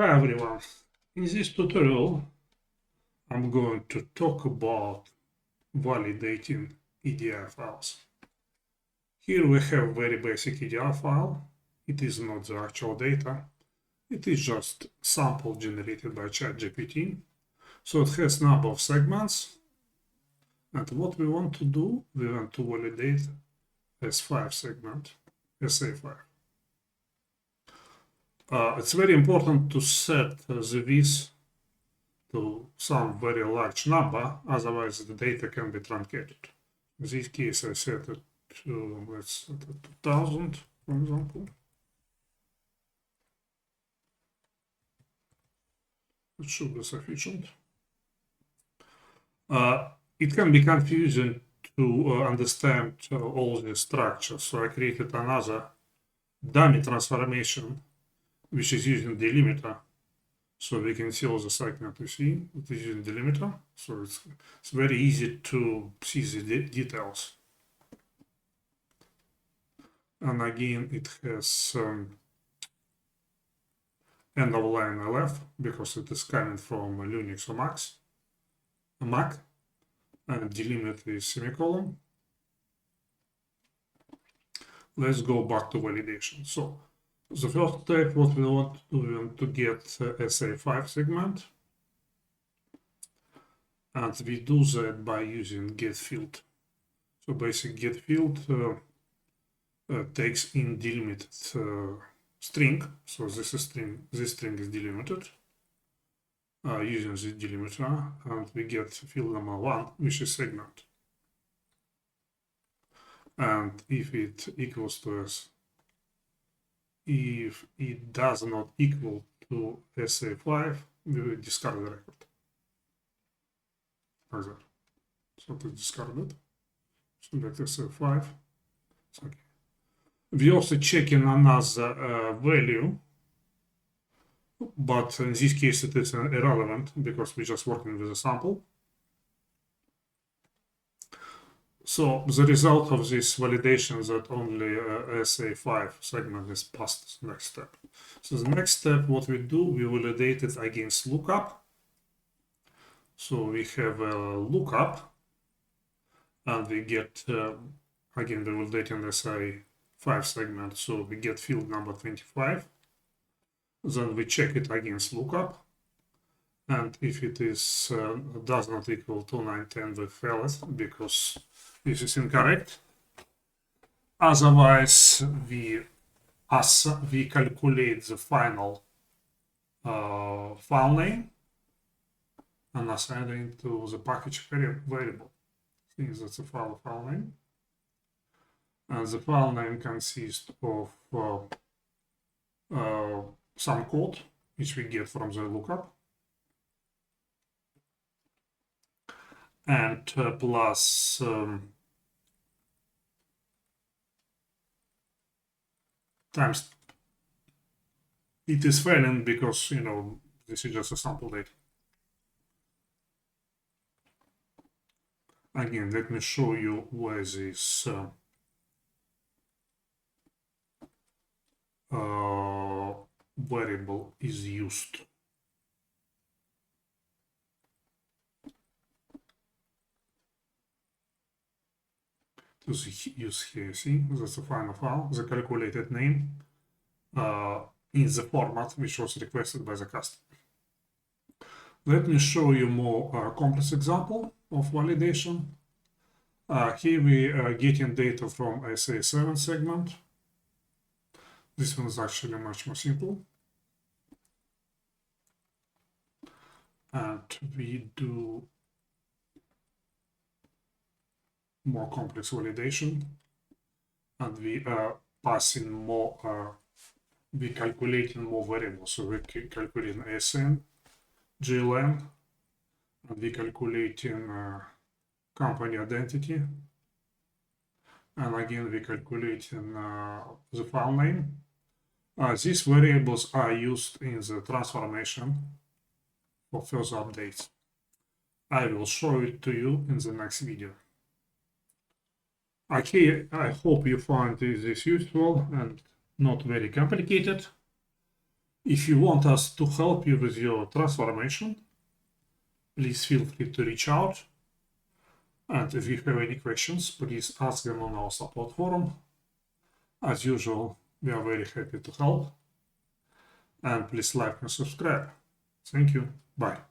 Hi everyone, in this tutorial I'm going to talk about validating EDI files. Here we have very basic EDI file. It is not the actual data, it is just sample generated by ChatGPT. So it has number of segments, and what we want to do, we want to validate S5 segment, SA5. It's very important to set the width to some very large number, otherwise the data can be truncated. In this case, I set it to, let's set it to 1000, for example. It should be sufficient. It can be confusing to understand all the structures, so I created another dummy transformation, which is using delimiter. So we can see all the segment you see, it is using delimiter. So it's very easy to see the details. And again, it has end of line LF because it is coming from Linux or Mac, and delimit is semicolon. Let's go back to validation. So the first step, what we want to do, we want to get SA5 segment, and we do that by using get field. So basic get field takes in delimited string. So this string is delimited using this delimiter, and we get field number 1, which is segment. And if it equals to S, if it does not equal to SA5, we will discard the record. Like that. So to discard it, select SA5. It's okay. We also check in another value, but in this case it is irrelevant because we're just working with a sample. So the result of this validation is that only SA5 segment is passed the next step. So the next step, what we do, we validate it against lookup. So we have a lookup, and we get, again, we're validating SA5 segment, so we get field number 25. Then we check it against lookup, and if it is does not equal to 910, we fail it because this is incorrect. Otherwise, we calculate the final file name and assign it to the package variable. Since that's a file name, and the file name consists of some code which we get from the lookup, and plus times it is failing because, you know, this is just a sample data. Again, let me show you where this variable is used. To use here, see, that's the final file, the calculated name in the format which was requested by the customer. Let me show you more complex example of validation. Here we are getting data from SA7 segment. This one is actually much more simple. And we do more complex validation, and we are passing more, we calculating more variables. So we calculating ASN, GLN, and we calculating company identity, and again we calculating the file name. These variables are used in the transformation for further updates. I will show it to you in the next video. Okay, I hope you find this useful and not very complicated. If you want us to help you with your transformation, please feel free to reach out. And if you have any questions, please ask them on our support forum. As usual, we are very happy to help. And please like and subscribe. Thank you. Bye.